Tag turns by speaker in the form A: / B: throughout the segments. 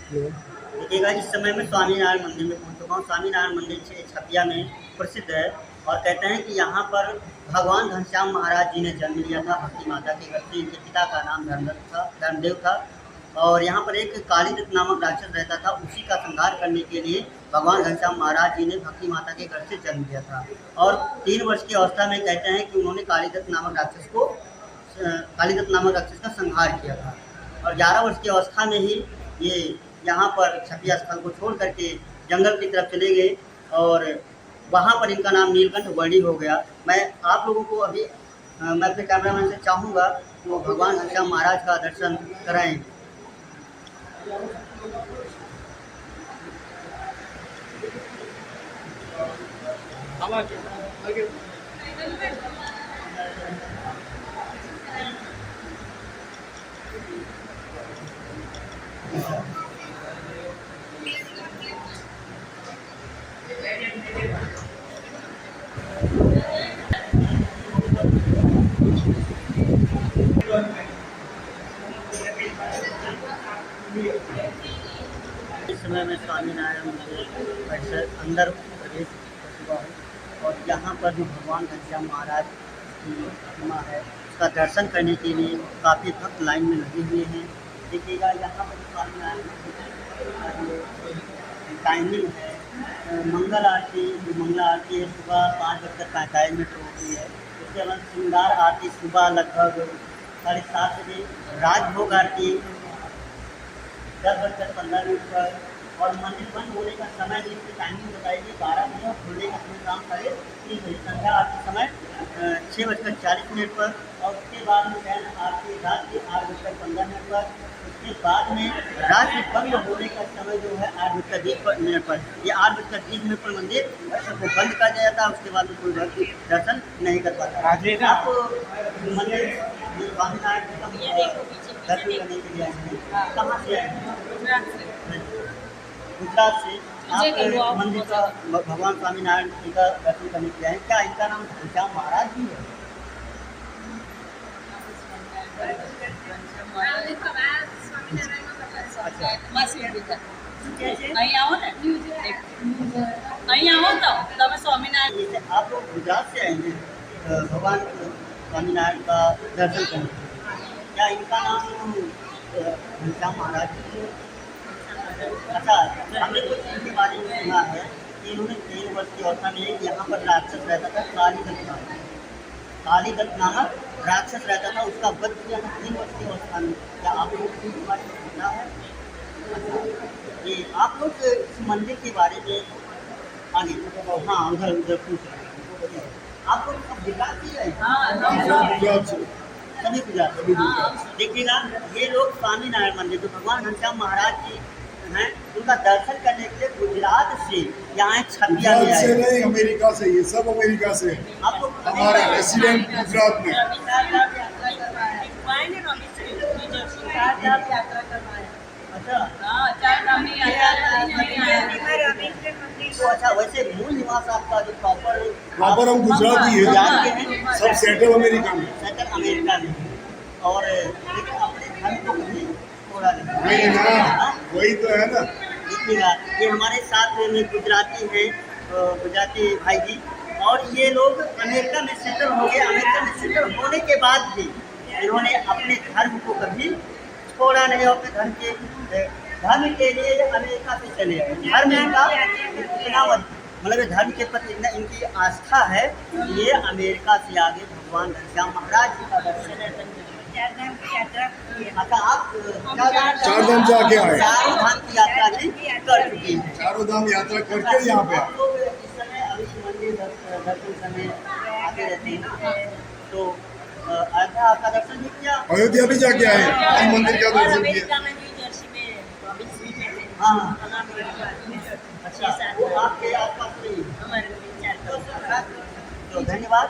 A: देखिएगा, इस समय मैं स्वामीनारायण मंदिर में पहुँच चुका हूँ। स्वामीनारायण मंदिर छपिया में प्रसिद्ध है और कहते हैं कि यहाँ पर भगवान घनश्याम महाराज जी ने जन्म लिया था भक्ति माता के घर से। इनके पिता का नाम धर्मदेव था और यहाँ पर एक कालीदत्त नामक राक्षस रहता था। उसी का संहार करने के लिए भगवान घनश्याम महाराज जी ने भक्ति माता के घर से जन्म लिया था और 3 वर्ष की अवस्था में कहते हैं कि उन्होंने कालीदत्त नामक राक्षस का संहार किया था और 11 वर्ष की अवस्था में ही ये यहाँ पर छपिया स्थल को छोड़ करके जंगल की तरफ चले गए और वहाँ पर इनका नाम नीलकंठ वर्णी हो गया। मैं आप लोगों को अभी मैं अपने कैमरामैन से चाहूँगा कि वो भगवान घनश्याम महाराज का दर्शन कराएं। इस समय मैं स्वामीनारायण मंदिर परिसर अंदर प्रवेश कर चुका हूँ और यहाँ पर जो भगवान घनश्याम महाराज की प्रतिमा है उसका दर्शन करने के लिए काफ़ी भक्त लाइन में लगे हुए हैं। देखिएगा, यहाँ पर स्वामीनारायण मंदिर टाइमिंग है मंगल आरती है सुबह 5:45 होती है। उसके बाद श्रृंगार आरती सुबह लगभग 7:30 बजे, राजभोग आरती 10:15 पर और मंदिर बंद होने का समय जिसकी टाइमिंग बताइए 12 बजे और खुलने का समय शाम 3:30 बजे। संध्या आरती समय 6:40 पर और उसके बाद में बहन आरती रात के 8:15 पर। उसके बाद में रात में बंद होने का समय जो है 8:20 पर। ये 8:20 पर मंदिर को बंद कर दिया जाता है। उसके बाद में कोई भक्त दर्शन नहीं कर पाता। आप मंदिर स्वामीनारायण जी का दर्शन करने के लिए आए हैं, कहाँ से आए हैं? गुजरात से। आप मंदिर का भगवान स्वामीनारायण जी का दर्शन करने के लिए आए। क्या इनका नाम घनश्याम महाराज जी है? आप लोग गुजरात से आए हैं भगवान स्वामीनारायण का दर्शन करने। क्या इनका नाम घनश्याम महाराज जी? अच्छा, हमने कुछ इनके बारे में सुना है कि इन्होंने 3 वर्ष की अवस्था में यहाँ पर राक्षस रहता था कालीदत्त नामक राक्षस रहता था, उसका वध किया था 3 वर्ष की अवस्था में। क्या आप लोग इसके बारे में सुना है? ये आप लोग इस मंदिर के बारे में आगे हाँ उधर पूछ रहे हैं। आप लोग सब गुजरात से हैं? सभी गुजरात। देखिएगा, ये लोग स्वामीनारायण मंदिर जो भगवान घनश्याम महाराज जी हैं उनका दर्शन करने के लिए गुजरात से यहाँ छपिया में आए।
B: नहीं, अमेरिका से। ये सब अमेरिका से।
A: आप लोग
B: हमारा रेसिडेंट गुजरात में। अच्छा, वैसे मूल निवास आपका जो प्रॉपर हम गुजराती हैं, सब सेटल अमेरिका में।
A: और लेकिन अपने घर को कभी छोड़ा
B: नहीं ना, वही तो है ना।
A: देखिएगा, ये हमारे साथ में गुजराती हैं, गुजराती भाई जी, और ये लोग अमेरिका में सेटल हो गए। अमेरिका में सेटल होने के बाद भी इन्होंने अपने धर्म को कभी छोड़ा नहीं। अपने धर्म के लिए अमेरिका से चले आए। धर्म इनका इतना मतलब धर्म के प्रति इतना इनकी आस्था है कि ये अमेरिका से आगे भगवान घनश्याम महाराज जी का दर्शन। अच्छा, आप
B: 4 धाम से आके आए?
A: 4 धाम की यात्रा भी कर चुकी हैं।
B: 4 धाम यात्रा करके यहाँ पे
A: आप लोग इस समय अभी मंदिर दर्शन समय आते रहते हैं ना, तो अयोध्या आपका दर्शन भी किया?
B: अयोध्या भी जाके आए, हम मंदिर का दर्शन किया।
A: हाँ, अच्छा, वो आपके आसपास नहीं। तो धन्यवाद।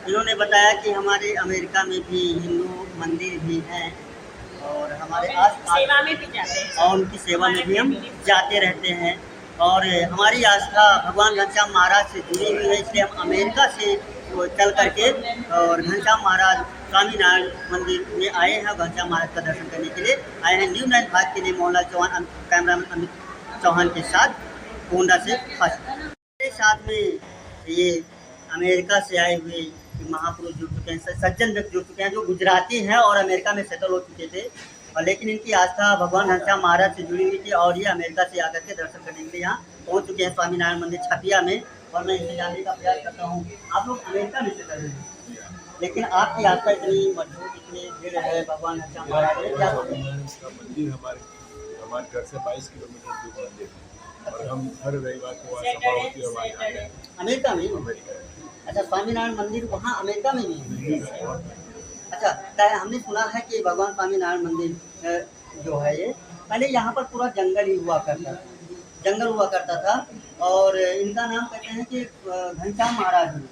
A: इन्होंने बताया कि हमारे अमेरिका में भी हिंदू मंदिर भी हैं और हमारे आसपास
C: सेवा में भी जाते हैं
A: और उनकी सेवा में भी हम जाते रहते हैं और हमारी आस्था भगवान घनश्याम महाराज से जुड़ी हुई है। इसलिए हम अमेरिका से चल करके और घनश्याम महाराज स्वामीनारायण मंदिर में आए हैं और घनश्याम महाराज का दर्शन करने के लिए आए हैं। न्यू नाइन भाग के लिए मोहनलाल चौहान, कैमरामैन अमित चौहान के साथ गोंडा से फर्स्ट। मेरे साथ में ये अमेरिका से आए हुए महापुरुष जुड़ चुके हैं, सज्जन व्यक्ति जुड़ चुके हैं जो गुजराती हैं और अमेरिका में सेटल हो चुके थे, और लेकिन इनकी आस्था भगवान घनश्याम महाराज से जुड़ी हुई थी और ये अमेरिका से आकर के दर्शन करने के लिए यहाँ पहुँच चुके हैं स्वामीनारायण मंदिर छपिया में। और मैं इनसे जानने का प्रयास करता हूँ, आप लोग अमेरिका में सेटल हैं, लेकिन आपकी आस्था इतनी मजबूत, इतनी दृढ़ है भगवान घनश्याम महाराज में, क्या
C: मंदिर हमारे घर से 22 किलोमीटर दूर मंदिर है और हम हर रविवार को सभा होती है वहाँ जाते हैं।
A: अमेरिका में?
C: अमेरिका
A: अच्छा, स्वामीनारायण मंदिर वहाँ अमेरिका में भी है? अच्छा, तो हमने सुना है कि भगवान स्वामीनारायण मंदिर जो है ये पहले यहाँ पर पूरा जंगल ही हुआ करता था, जंगल हुआ करता था, और इनका नाम कहते हैं कि घनश्याम महाराज जी,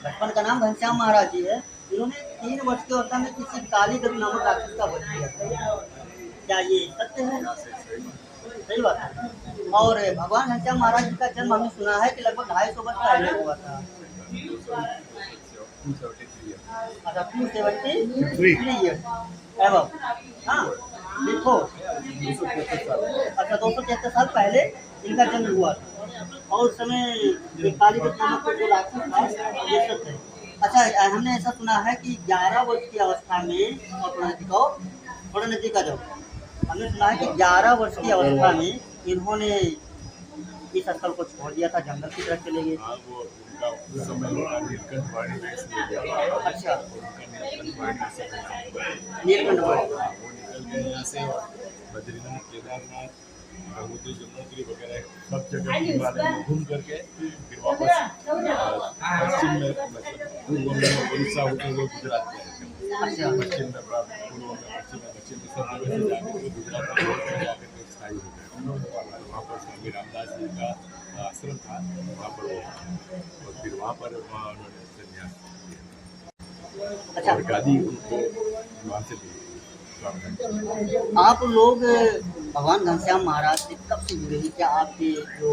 A: बचपन का नाम घनश्याम महाराज जी है। इन्होंने 3 वर्ष की अवस्था में किसी काली गति नामक राक्षस का वध किया था, क्या ये सत्य है? सही बात है। और भगवान घनश्याम महाराज जी का जन्म हमने सुना है कि लगभग 250 वर्ष पहले हुआ था। अच्छा, 273 ईयर्स एवं, हाँ देखो, अच्छा 273 साल पहले इनका जन्म हुआ था, और उस समय कालीगत नामक जो राक्षस था ये सत्य है। अच्छा, हमने ऐसा सुना है कि 11 वर्ष की अवस्था में, अपना दिखाओ थोड़ा नजदीक आ जाओ, हमने सुना है कि 11 वर्ष की अवस्था में इन्होंने इस स्थल को छोड़ दिया था, जंगल की तरफ चले गए। अच्छा, नीलकंठ
C: बद्रीनाथ, केदारनाथ, गंगोत्री, यमुनोत्री वगैरह सब जगह हिमालय में घूम करके फिर वापस पश्चिम में, मतलब पूर्व में उड़ीसा होते हुए गुजरात में,
A: अच्छा,
C: पश्चिम में पूर्व में, पश्चिम में सब जगह से जाकर के गुजरात में जाकर के स्थायी हो गए। वहाँ पर स्वामी रामदास जी का आश्रम था, वहाँ पर वो, और फिर वहाँ पर उन्होंने संन्यास किया।
A: अच्छा,
C: और गादी उनको वहाँ से दी।
A: आप लोग भगवान घनश्याम महाराज से कब से जुड़े हैं? क्या आपके जो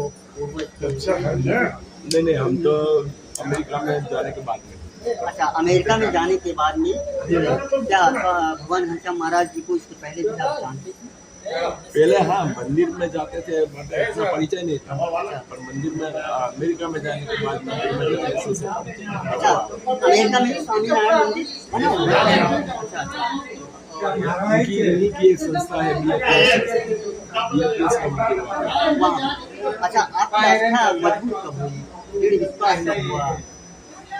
C: नहीं, हम तो अमेरिका में जाने के बाद में।
A: अच्छा, अमेरिका में जाने के बाद में क्या भगवान घनश्याम महाराज जी को इसके पहले भी आप जानते थे?
C: पहले हाँ, मंदिर में जाते थे, मतलब इतना परिचय नहीं था, पर मंदिर में अमेरिका में जाने के बाद मंदिर में ऐसे से परिचय।
A: अच्छा, अमेरिका में स्वामीनारायण मंदिर बना हुआ है? अच्छा,
C: इन्हीं की एक संस्था है BFS का मंदिर
A: वहाँ। अच्छा, आपकी आस्था मजबूत कब हुई, दृढ़ विश्वास कब हुआ?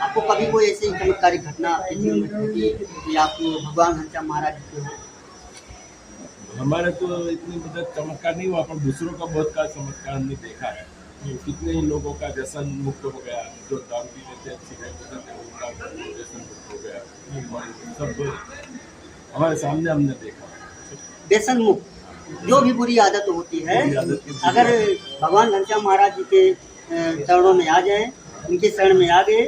A: आपको कभी कोई ऐसी चमत्कारिक घटना आपके जीवन में घटी कि आपको भगवान घनश्याम महाराज जी को?
C: हमारे तो इतनी मदद चमत्कार नहीं हुआ, पर दूसरों का बहुत का चमत्कार हमने देखा है। कितने ही लोगों का व्यसन मुक्त हो गया, जो दारू पीते थे, सिगरेट पीते थे, उनका व्यसन मुक्त हो गया, सब हमारे सामने हमने देखा।
A: व्यसन मुक्त, जो भी बुरी आदत होती है, अगर भगवान घनश्याम महाराज जी के चरणों में आ जाए, उनके शरण में आ गए,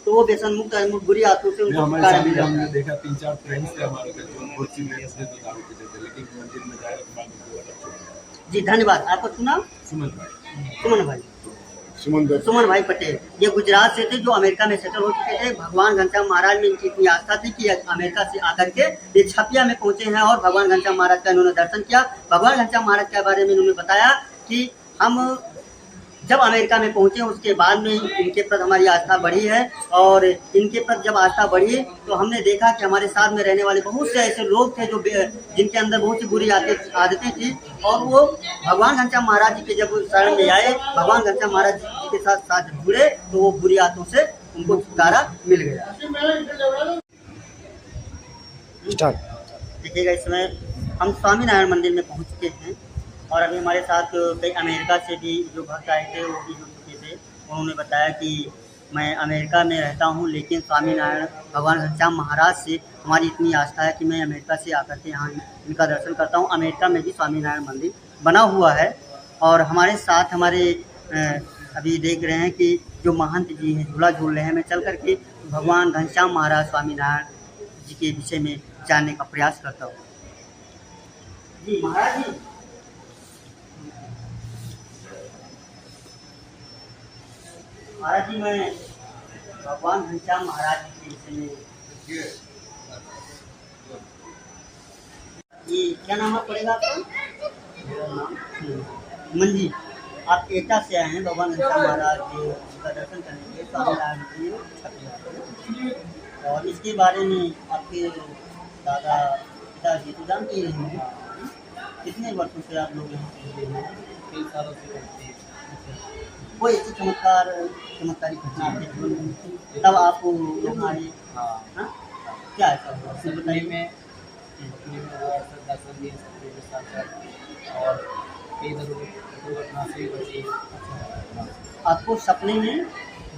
A: तो वो व्यसन मुक्त, बुरी आदतों से उनको छुटकारा मिल जाता है।
C: हमने देखा 3-4 फ्रेंड्स थे हमारे जो बहुत सिगरेट थे, तो दारू पीते थे, लेकिन मंदिर में जाने के बाद उनको अलग छोड़ दिया।
A: जी धन्यवाद। आपका सुना?
C: सुमन भाई,
A: सुमन भाई पटेल, ये गुजरात से थे जो अमेरिका में सेटल हो चुके थे। भगवान घनश्याम महाराज में इनकी इतनी आस्था थी कि अमेरिका से आकर के ये छपिया में पहुंचे हैं और भगवान घनश्याम महाराज का इन्होंने दर्शन किया। भगवान घनश्याम महाराज के बारे में इन्होंने बताया कि हम जब अमेरिका में पहुंचे उसके बाद में इनके प्रति हमारी आस्था बढ़ी है, और इनके प्रति जब आस्था बढ़ी तो हमने देखा कि हमारे साथ में रहने वाले बहुत से ऐसे लोग थे जो जिनके अंदर बहुत सी बुरी आदतें थी, और वो भगवान घनश्याम महाराज जी के जब शरण में आए, भगवान घनश्याम महाराज जी के साथ जुड़े, तो वो बुरी आदतों से उनको छुटकारा मिल गया। देखिएगा, इस समय हम स्वामीनारायण मंदिर में पहुँच चुके हैं, और अभी हमारे साथ कई अमेरिका से भी जो भक्त आए थे वो भी जुड़ चुके थे। उन्होंने बताया कि मैं अमेरिका में रहता हूँ, लेकिन स्वामीनारायण भगवान घनश्याम महाराज से हमारी इतनी आस्था है कि मैं अमेरिका से आकर के यहाँ इनका दर्शन करता हूँ। अमेरिका में भी स्वामीनारायण मंदिर बना हुआ है, और हमारे साथ हमारे अभी देख रहे हैं कि जो महंत जी हैं झूला झूल रहे हैं। मैं चल करके भगवान घनश्याम महाराज स्वामीनारायण जी के विषय में जानने का प्रयास करता हूँ। जी महाराज जी, महाराज जी, मैं भगवान घनश्याम महाराज जी के विषय में ये क्या नाम है पड़ेगा आपका? मंजी, आप एटा से आए हैं भगवान घनश्याम महाराज जी का दर्शन करने के लिए, स्वामीनारायण जी छत्तीसगढ़ से। और इसके बारे में आपके दादा पिताजी तो जानते ही हैं। कितने वर्षों से आप लोग यहाँ पे जुड़े हैं?
D: 3 सालों से करते हैं।
A: कोई ऐसी चमत्कारी घटना आपके जीवन में तब आप यहाँ आए?
D: हाँ,
A: हाँ? क्या ऐसा हुआ सब
D: सपने
A: बताइए।
D: में वो ऐसा दर्शन दिए सपने के साथ साथ, और कई दुर्घटना से भी बची।
A: आपको सपने में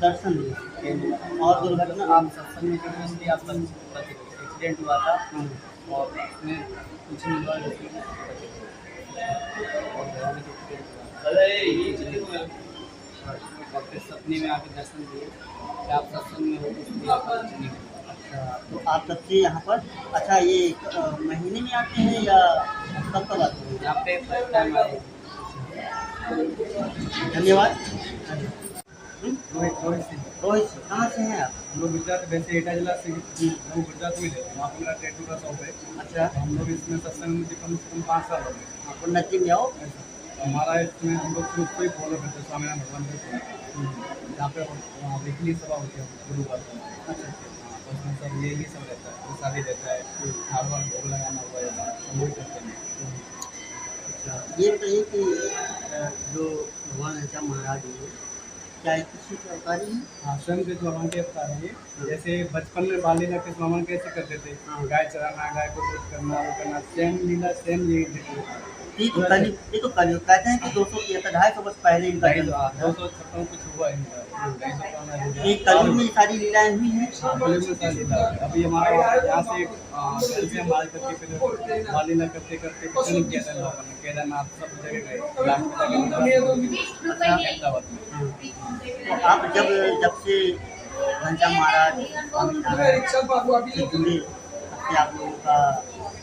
A: दर्शन दिए और दुर्घटना
D: आप सत्संग में क्योंकि इसलिए आपका एक्सीडेंट हुआ था, और उसमें कुछ नहीं हुआ, लेकिन और घर में और फिर सपने में आके दर्शन दिए कि आप सत्संग में हो, इसलिए आपका कुछ नहीं हुआ।
A: अच्छा, तो आप तब से यहाँ पर अच्छा ये महीने में आते हैं या कब कब आते हैं?
D: यहाँ पे फर्स्ट टाइम आए।
A: धन्यवाद।
D: रोहित सिंह।
A: रोहित जी, कहाँ से हैं आप?
D: हम लोग गुजरात, वैसे एटा जिला से हम गुजरात में रहते हैं, वहाँ पर मेरा टैटू का शॉप है।
A: अच्छा,
D: हम लोग इसमें सत्संग में कम से कम 5 साल हो गए।
A: आप नजदीक में आओ।
D: तो हमारा इसमें हम लोग सिर्फ उसको ही फॉलो करते हैं, स्वामीनारायण भगवान को। जहाँ पे वीकली सभा होती है गुरुवार को।
A: अच्छा,
D: तो उसमें सब यही सब रहता है, शादी रहता है, हर बार भोग लगाना हुआ है, हम वही करते हैं।
A: अच्छा, ये बताइए कि जो भगवान घनश्याम महाराज हैं क्या एक किसी के अवतारी हैं?
D: हाँ, स्वयं के भगवान के अवतार हैं ये। जैसे बचपन में बाल लीला के भगवान कैसे करते थे, गाय चराना, गाय को दूध करना, वो करना, सेम लीला सेम यही देते थे।
A: ये तो कलयुग कहते हैं कि 200-250 वर्ष पहले इनका जन्म हुआ था।
D: 256 कुछ हुआ है इनका।
A: ये कलयुग में ये सारी लीलाएं हुई हैं।
D: कलयुग में सारी लीला है। अभी हमारा यहाँ से कैल्शियम मार करके फिर बाल लीला करते करते पिछले किया था लोगों ने, केदारनाथ सब जगह गए, अहमदाबाद में।
A: तो आप जब से घनश्याम महाराज स्वामीनारायण से जुड़े तब से आप लोगों का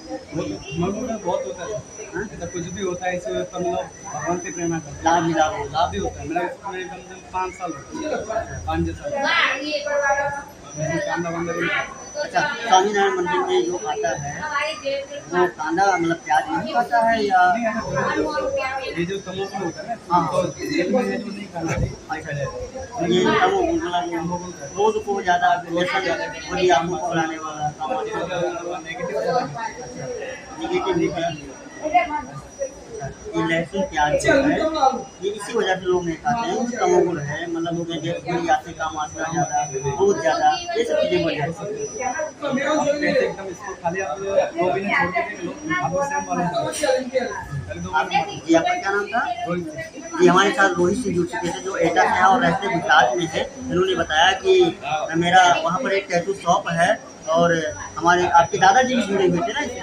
D: मन में बहुत होता है, ऐसा कुछ भी होता है इससे तो मतलब भगवान से प्रेरणा करते हैं।
A: लाभ मिला हो।
D: लाभ भी होता है। मेरा इसमें कम से कम 5 साल हो गए, 5 साल। कांदा वांदा भी खाता
A: अच्छा, स्वामीनारायण मंदिर में जो आता है वो कांदा मतलब प्याज नहीं खाता है या
D: है। ये जो तमोगुण होता है ना,
A: हाँ।
D: तो जेल में जो नहीं खाना चाहिए, अच्छा रहता है।
A: ये रोज को ज़्यादा बोलिए आमू को बढ़ाने वाला
D: नेगेटिव ज़्यादा है।
A: निगेटिव नहीं। ये लहसुन प्याज जो है ये इसी वजह से लोग नहीं खाते हैं, तमोगुण है, मतलब लोग कोई आते काम वासना ज़्यादा, बहुत ज़्यादा, ये सब चीज़ें बढ़ जाती हैं।
D: ऐसे एकदम इसको खाली आप 2 महीने छोड़ के देख लो, आपको सेम वाला
A: जी, आपका क्या नाम था? जी, हमारे साथ रोहित से जुड़ चुके थे जो एटा से हैं और रहते गुजरात में है। इन्होंने बताया कि मेरा वहाँ पर एक टैटू शॉप है और हमारे आपके दादाजी भी जुड़े हुए थे ना इससे।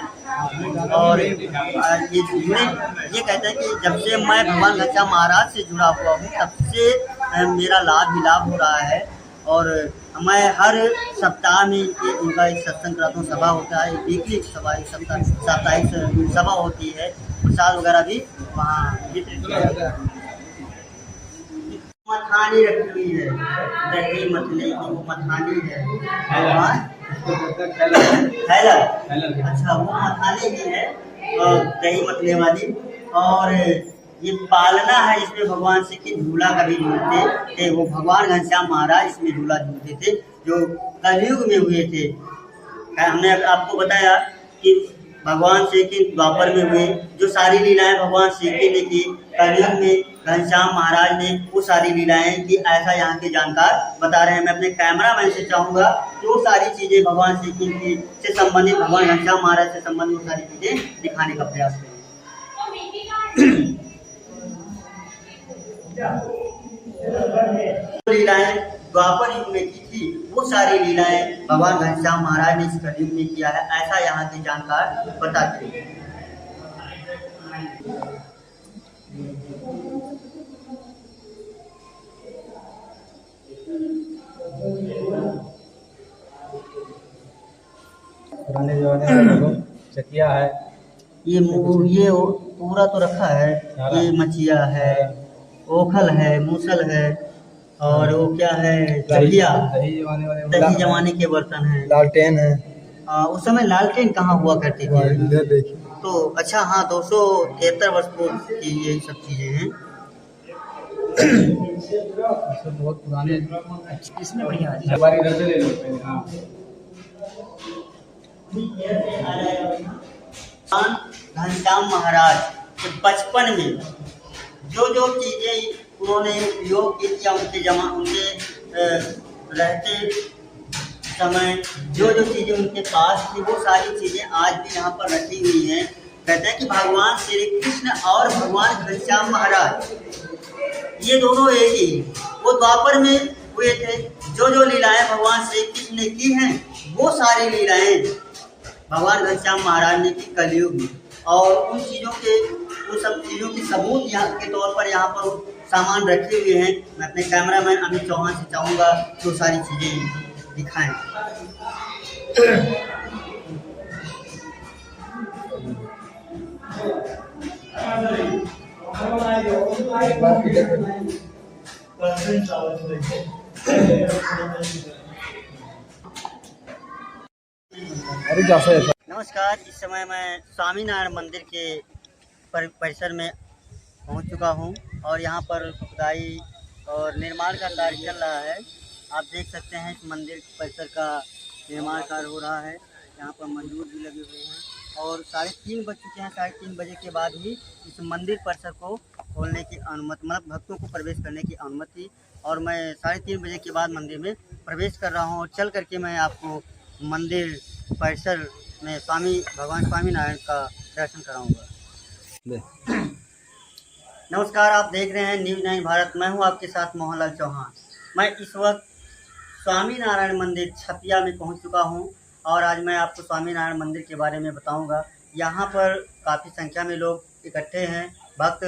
A: और ये जुड़े ये कहते हैं कि जब से मैं भगवान घनश्याम महाराज से जुड़ा हुआ हूँ तब से मेरा लाभ ही लाभ हो रहा है। और मैं हर सप्ताह में इनका एक सत्संग कराता हूँ, सभा होता है, वीकली सभा, एक साप्ताहिक सभा होती है, प्रसाद वगैरह भी वहाँ वितरित किया जाता है। मथानी रखी हुई है, दही मथली की वो मथानी है। थैला, अच्छा वो मथानी भी है और दही मथने वाली। और ये पालना है इसमें भगवान से कि झूला कभी झूलते थे, वो भगवान घनश्याम महाराज इसमें झूला झूलते थे जो कलयुग में हुए थे। हमने आपको बताया कि भगवान श्री के द्वापर में हुए जो सारी लीलाएं भगवान श्री के ने की, कलयुग में घनश्याम महाराज ने वो सारी लीलाएं की, ऐसा यहाँ के जानकार बता रहे हैं। मैं अपने कैमरामैन से चाहूँगा कि वो सारी चीज़ें भगवान श्री की से संबंधित, भगवान घनश्याम महाराज से संबंधित वो सारी चीज़ें दिखाने का प्रयास करें। लीलाएं द्वापर युग में की थी वो सारी लीलाएं भगवान घनश्याम महाराज ने इस कलयुग में किया है, ऐसा यहाँ के जानकार बताते हैं।
D: पुराने जमाने में चकिया है,
A: ये पूरा तो रखा है, ये मचिया है, ओखल है, मूसल है और वो क्या है चकिया, दही जमाने के बर्तन हैं,
D: लालटेन है।
A: उस समय लालटेन कहाँ हुआ करती थी? तो अच्छा हाँ 273 वर्ष पूर्व की ये सब चीज़ें हैं।
D: बहुत पुराने
A: इसमें बढ़िया है।
D: हमारी इधर से ले लो पहले। हाँ
A: घनश्याम महाराज के बचपन में जो जो चीज़ें उन्होंने उपयोग की या उनके रहते समय जो जो चीज़ें उनके पास थी वो सारी चीज़ें आज भी यहाँ पर रखी हुई हैं। कहते हैं कि भगवान श्री कृष्ण और भगवान घनश्याम महाराज ये दोनों एक ही, वो द्वापर में हुए थे। जो जो लीलाएं भगवान श्री कृष्ण ने की हैं वो सारी लीलाएं भगवान घनश्याम महाराज ने की कलयुग में, और उन सब चीज़ों की सबूत यहाँ के तौर पर यहाँ पर सामान रखे हुए हैं। मैं अपने कैमरामैन अमित चौहान से चाहूँगा कि वो सारी चीज़ें दिखाएं।
D: अरे जैसे
A: नमस्कार, इस समय मैं स्वामीनारायण मंदिर के परिसर में पहुंच चुका हूं और यहां पर खुदाई और निर्माण का कार्य चल रहा है। आप देख सकते हैं इस मंदिर परिसर का निर्माण कार्य हो रहा है। यहां पर मजदूर भी लगे हुए हैं और 3:30 बज चुके हैं। 3:30 बजे के बाद ही इस मंदिर परिसर को खोलने की अनुमति, मतलब भक्तों को प्रवेश करने की अनुमति, और मैं 3:30 बजे के बाद मंदिर में प्रवेश कर रहा हूं और चल करके मैं आपको मंदिर परिसर में भगवान स्वामीनारायण का दर्शन कराऊंगा। नमस्कार, आप देख रहे हैं न्यूज़ 9 भारत। मैं हूं आपके साथ मोहनलाल चौहान। मैं इस वक्त स्वामीनारायण मंदिर छपिया में पहुंच चुका हूं और आज मैं आपको स्वामीनारायण मंदिर के बारे में बताऊंगा। यहां पर काफ़ी संख्या में लोग इकट्ठे हैं। भक्त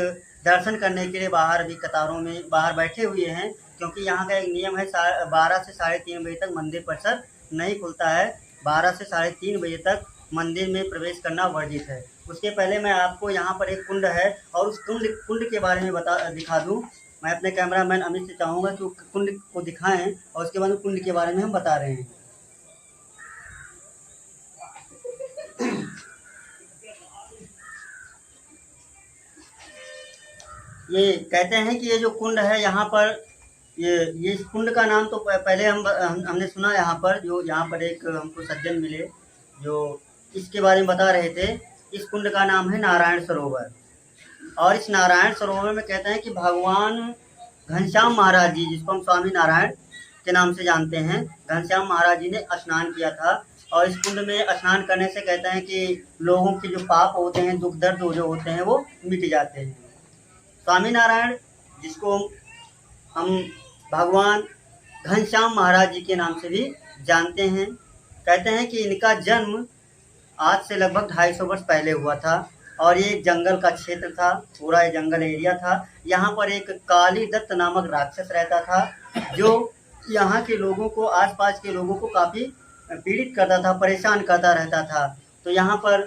A: दर्शन करने के लिए बाहर भी कतारों में बाहर बैठे हुए हैं, क्योंकि यहाँ का एक नियम है 12 से 3:30 बजे तक मंदिर परिसर नहीं खुलता है। 12 से 3:30 बजे तक मंदिर में प्रवेश करना वर्जित है। उसके पहले मैं आपको यहाँ पर एक कुंड है और उस कुंड के बारे में दिखा दूँ। मैं अपने कैमरामैन अमित से चाहूँगा कि वो कुंड को दिखाएं और उसके बाद कुंड के बारे में हम बता रहे हैं। ये कहते हैं कि ये जो कुंड है यहाँ पर, ये इस कुंड का नाम तो पहले हमने सुना। यहाँ पर एक हमको सज्जन मिले जो इसके बारे में बता रहे थे। इस कुंड का नाम है नारायण सरोवर, और इस नारायण सरोवर में कहते हैं कि भगवान घनश्याम महाराज जी, जिसको हम स्वामी नारायण के नाम से जानते हैं, घनश्याम महाराज जी ने स्नान किया था। और इस कुंड में स्नान करने से कहते हैं कि लोगों के जो पाप होते हैं, दुख दर्द जो होते हैं, वो मिट जाते हैं। स्वामीनारायण, जिसको हम भगवान घनश्याम महाराज जी के नाम से भी जानते हैं, कहते हैं कि इनका जन्म आज से लगभग 250 वर्ष पहले हुआ था और ये एक जंगल का क्षेत्र था, पूरा ये जंगल एरिया था। यहाँ पर एक काली दत्त नामक राक्षस रहता था, जो यहाँ के लोगों को, आसपास के लोगों को काफ़ी पीड़ित करता था, परेशान करता रहता था। तो यहाँ पर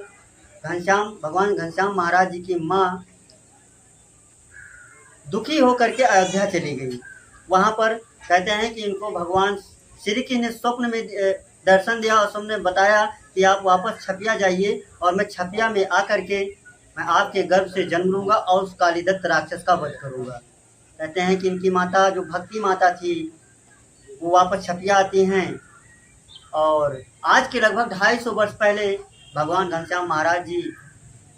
A: भगवान घनश्याम महाराज जी की माँ दुखी होकर के अयोध्या चली गई। वहाँ पर कहते हैं कि इनको भगवान श्री कृष्ण ने स्वप्न में दर्शन दिया और स्वप्न में बताया कि आप वापस छपिया जाइए और मैं छपिया में आकर के मैं आपके गर्भ से जन्म लूँगा और उस कालीदत्त राक्षस का वध करूँगा। कहते हैं कि इनकी माता, जो भक्ति माता थी, वो वापस छपिया आती हैं और आज के लगभग 250 वर्ष पहले भगवान घनश्याम महाराज जी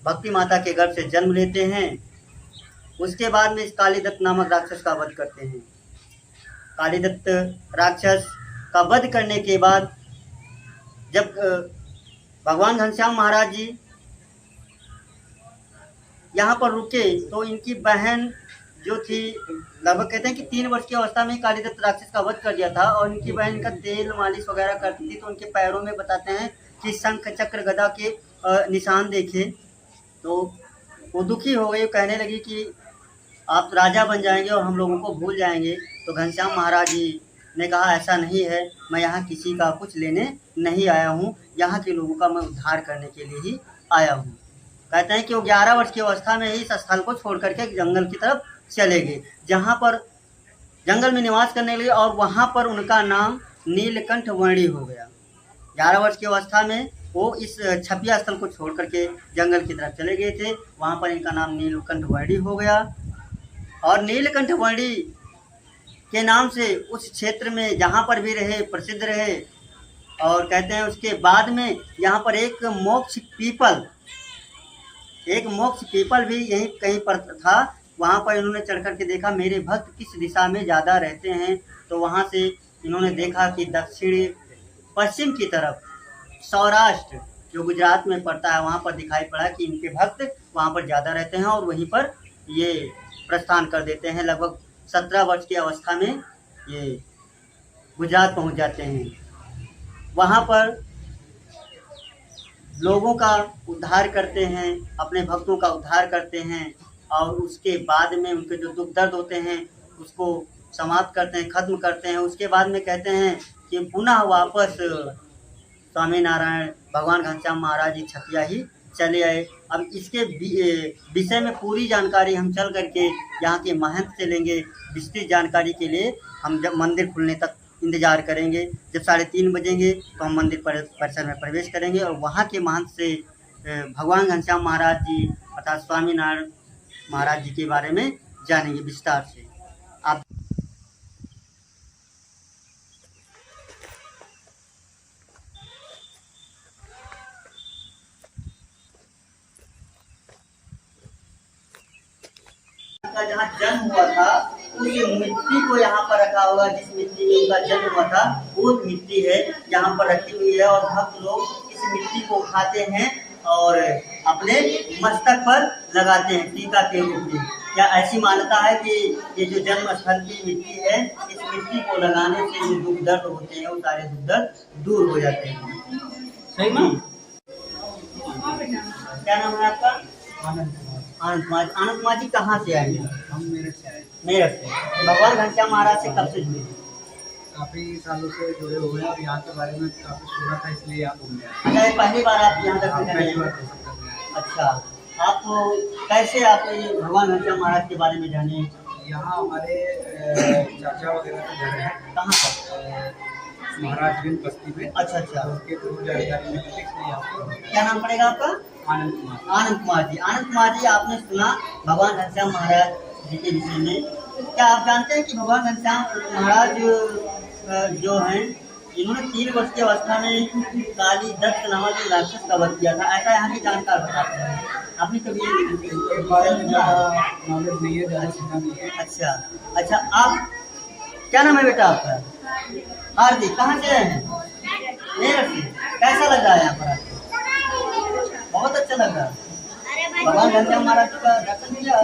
A: भक्ति माता के गर्भ से जन्म लेते हैं। उसके बाद में इस कालीदत्त नामक राक्षस का वध करते हैं। कालीदत्त राक्षस का वध करने के बाद जब भगवान घनश्याम महाराज जी यहाँ पर रुके तो इनकी बहन जो थी, लगभग कहते हैं कि 3 वर्ष की अवस्था में कालीदत्त राक्षस का वध कर दिया था, और इनकी बहन का तेल मालिश वगैरह करती थी। तो उनके पैरों में बताते हैं कि शंख चक्र गदा के निशान देखे। तो वो दुखी हो गई, कहने लगी कि आप राजा बन जाएंगे और हम लोगों को भूल जाएंगे। तो घनश्याम महाराज जी ने कहा, ऐसा नहीं है, मैं यहाँ किसी का कुछ लेने नहीं आया हूँ, यहाँ के लोगों का मैं उद्धार करने के लिए ही आया हूँ। कहते हैं कि वो 11 वर्ष की अवस्था में ही इस स्थल को छोड़ करके जंगल की तरफ चले गए, जहाँ पर जंगल में निवास करने लगे, और वहाँ पर उनका नाम नीलकंठ वर्णी हो गया। 11 वर्ष की अवस्था में वो इस छपिया स्थल को छोड़ करके जंगल की तरफ चले गए थे। वहाँ पर इनका नाम नीलकंठ वर्णी हो गया और नीलकंठ वर्णी के नाम से उस क्षेत्र में जहाँ पर भी रहे प्रसिद्ध रहे। और कहते हैं उसके बाद में यहाँ पर एक मोक्ष पीपल भी यहीं कहीं पर था। वहाँ पर इन्होंने चढ़ कर के देखा मेरे भक्त किस दिशा में ज़्यादा रहते हैं, तो वहाँ से इन्होंने देखा कि दक्षिण पश्चिम की तरफ सौराष्ट्र जो गुजरात में पड़ता है वहाँ पर दिखाई पड़ा कि इनके भक्त वहाँ पर ज़्यादा रहते हैं और वहीं पर ये प्रस्थान कर देते हैं। लगभग 17 वर्ष की अवस्था में ये गुजरात पहुँच जाते हैं। वहाँ पर लोगों का उद्धार करते हैं, अपने भक्तों का उद्धार करते हैं और उसके बाद में उनके जो दुख दर्द होते हैं उसको समाप्त करते हैं, ख़त्म करते हैं। उसके बाद में कहते हैं कि पुनः वापस स्वामी नारायण भगवान घनश्याम महाराज जी छपिया ही चले आए। अब इसके विषय में पूरी जानकारी हम चल करके यहाँ के महंत से लेंगे। विस्तृत जानकारी के लिए हम जब मंदिर खुलने तक इंतज़ार करेंगे। जब 3:30 बजेंगे तो हम मंदिर परिसर में प्रवेश करेंगे और वहाँ के महंत से भगवान घनश्याम महाराज जी अर्थात स्वामी नारायण महाराज जी के बारे में जानेंगे विस्तार से। आप का जहाँ जन्म हुआ था उस मिट्टी को यहाँ पर रखा हुआ, जिस मिट्टी में उनका जन्म हुआ था वो मिट्टी है यहाँ पर रखी हुई है और भक्त लोग इस मिट्टी को उठाते हैं और अपने मस्तक पर लगाते हैं टीका के रूप में। क्या ऐसी मान्यता है कि ये जो जन्म स्थल की मिट्टी है इस मिट्टी को लगाने से जो दुख दर्द होते हैं वो सारे दुख दर्द दूर हो जाते हैं। सही ना? क्या नाम है आपका?
D: आनंद
A: आनंद कुमार जी कहाँ से आए हैं?
D: हम मेरठ से आए।
A: मेरठ से। भगवान घनश्याम महाराज से कब से जुड़े हैं?
D: काफ़ी सालों से जुड़े हुए हैं और यहाँ के बारे में काफ़ी सुना था इसलिए यहाँ घूमने आए।
A: अच्छा, ये पहली बार आप यहाँ दर्शन करने
D: पहली
A: आए
D: बार
A: हैं?
D: दर्शन करने आए।
A: अच्छा, आप कैसे आप ये भगवान घनश्याम महाराज के बारे में जाने?
D: यहाँ हमारे चाचा वगैरह का घर है।
A: कहाँ पर?
D: महाराजगंज बस्ती में।
A: अच्छा अच्छा,
D: उसके थ्रू जानकारी मिली थी इसलिए यहाँ पे।
A: क्या नाम पड़ेगा आपका?
D: आनंद कुमार।
A: आनंद कुमार जी। आनंद कुमार जी, आपने सुना भगवान घनश्याम महाराज जी के विषय में। क्या आप जानते हैं कि भगवान घनश्याम महाराज जो हैं इन्होंने 3 वर्ष की अवस्था में काली दत्त नामक एक राक्षस का वध किया था, ऐसा यहाँ की जानकार बताते हैं। आपने कभी
D: नॉलेज नहीं है, ज़्यादा सुना नहीं है।
A: अच्छा अच्छा, आप क्या नाम है बेटा आपका? हार्दिक। कहाँ से आए हैं? मेरठ से। कैसा लग रहा है यहाँ पर आपको? बहुत अच्छा लग रहा है। भगवान घनश्याम महाराज का दर्शन किया?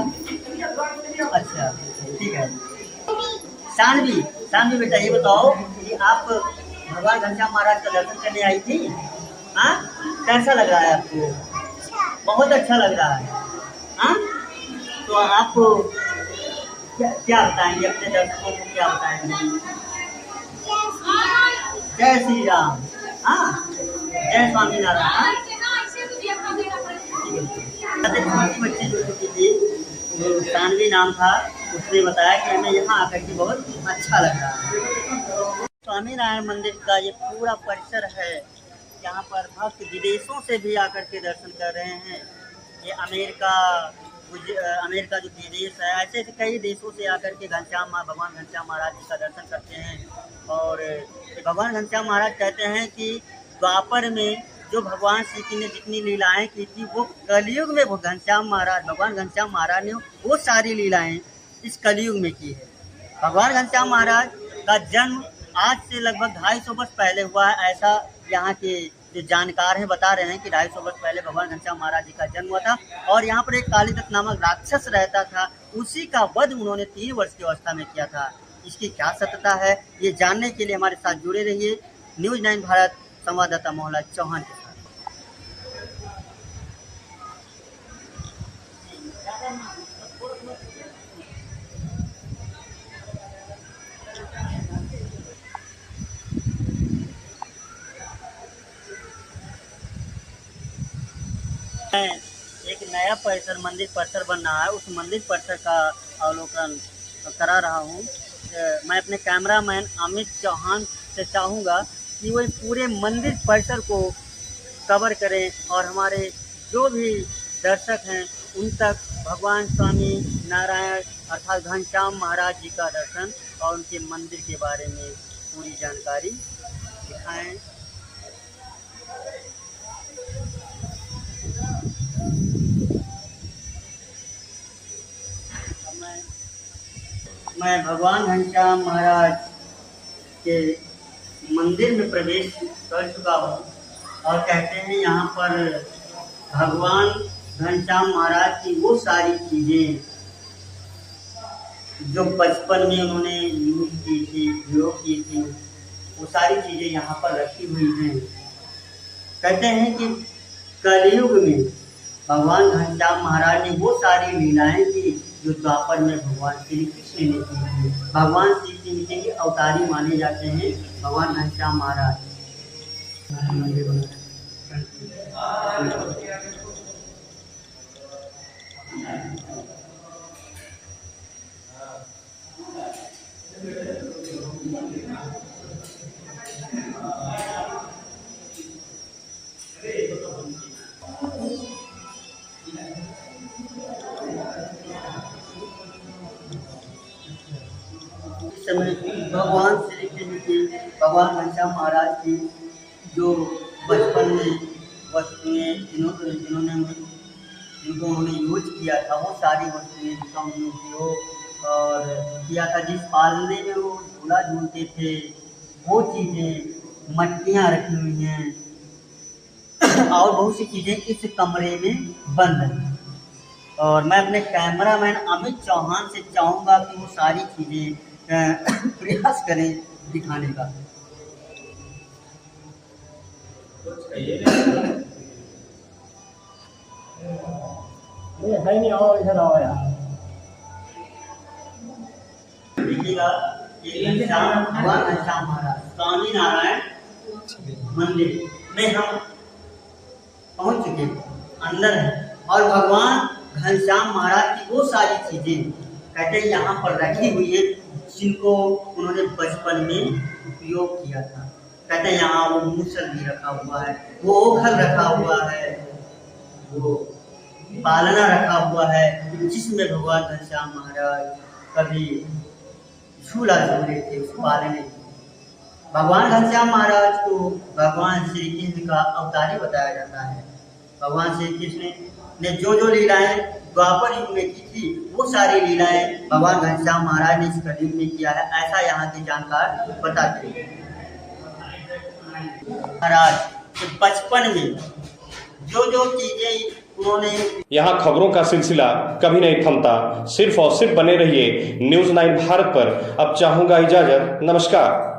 A: अच्छा ठीक है। शानवी बेटा ये बताओ कि आप भगवान घनश्याम महाराज का दर्शन करने आई थी? हाँ, कैसा लग रहा है आपको? बहुत अच्छा लग रहा है। हाँ, तो आप क्या बताएंगे अपने दर्शकों को, क्या बताएंगे? जय श्री राम। हाँ, जय स्वामी नारायण। छोटी बच्ची जो थी शानवी नाम था, उसने बताया कि हमें यहाँ आकर के बहुत अच्छा लग रहा है। स्वामी नारायण मंदिर का ये पूरा परिसर है, यहाँ पर भक्त विदेशों से भी आकर के दर्शन कर रहे हैं। ये अमेरिका जो विदेश है, ऐसे कई देशों से आकर के भगवान घनश्याम महाराज जी का दर्शन करते हैं। और भगवान घनश्याम महाराज कहते हैं कि द्वापर में जो भगवान श्री कृष्ण ने जितनी लीलाएं की थी वो कलयुग में भगवान घनश्याम महाराज ने वो सारी लीलाएं इस कलयुग में की है। भगवान घनश्याम महाराज का जन्म आज से लगभग 250 वर्ष पहले हुआ है, ऐसा यहाँ के जो जानकार हैं बता रहे हैं कि 250 वर्ष पहले भगवान घनश्याम महाराज जी का जन्म हुआ था। और यहाँ पर एक कालीदत्त नामक राक्षस रहता था, उसी का वध उन्होंने 3 वर्ष की अवस्था में किया था। इसकी क्या सत्यता है ये जानने के लिए हमारे साथ जुड़े रहिए न्यूज़ 9 भारत संवाददाता मोहल्ला चौहान के साथ। एक नया मंदिर परिसर बन रहा है, उस मंदिर परिसर का अवलोकन करा रहा हूँ। मैं अपने कैमरामैन अमित चौहान से चाहूँगा कि वो पूरे मंदिर परिसर को कवर करें और हमारे जो भी दर्शक हैं उन तक भगवान स्वामी नारायण अर्थात घनश्याम महाराज जी का दर्शन और उनके मंदिर के बारे में पूरी जानकारी दिखाएं। मैं भगवान घनश्याम महाराज के मंदिर में प्रवेश कर चुका हूँ और कहते हैं यहाँ पर भगवान घनश्याम महाराज की वो सारी चीज़ें जो बचपन में उन्होंने यूज की थी, प्रयोग की थी, वो सारी चीज़ें यहाँ पर रखी हुई हैं। कहते हैं कि कलयुग में भगवान घनश्याम महाराज ने वो सारी लीलाएं की जो द्वापर में भगवान श्री कृष्ण ने की थी। भगवान श्री कृष्ण के अवतारी माने जाते हैं भगवान घनश्याम महाराज। समय भगवान श्री कृष्ण की, भगवान घनश्याम महाराज की जो बचपन में वस्तुएं जिनको उन्होंने यूज किया था, वो सारी वस्तुएं जिनका उन्होंने उपयोग और किया था, जिस पालने में वो झूला झूलते थे, वो चीज़ें मटकियाँ रखी हुई हैं और बहुत सी चीज़ें इस कमरे में बंद हैं। और मैं अपने कैमरामैन अमित चौहान से चाहूँगा कि वो सारी चीज़ें प्रयास करें दिखाने का।
D: है नहीं, आओ इधर आओ यार।
A: देखिएगा भगवान घनश्याम महाराज स्वामी नारायण मंदिर में हम पहुंच चुके, अंदर है और भगवान घनश्याम महाराज की वो सारी चीजें कहते हैं यहाँ पर रखी हुई है जिनको उन्होंने बचपन में उपयोग किया था। कहते हैं यहाँ वो मूसल भी रखा हुआ है, वो ओखल रखा हुआ है, वो पालना रखा हुआ है जिसमें भगवान घनश्याम महाराज कभी झूला झूले थे उस पालने। भगवान घनश्याम महाराज को भगवान श्री कृष्ण का अवतारी बताया जाता है। भगवान श्री कृष्ण ने जो लीलाएं द्वापर युग में की थी, वो सारी लीलाएं भगवान घनश्याम महाराज ने इस कलयुग में किया है, ऐसा यहाँ के जानकार बताते हैं। महाराज के बचपन में जो चीजें उन्होंने,
E: यहाँ खबरों का सिलसिला कभी नहीं थमता। सिर्फ और सिर्फ बने रहिए न्यूज़ 9 भारत पर। अब चाहूंगा इजाजत, नमस्कार।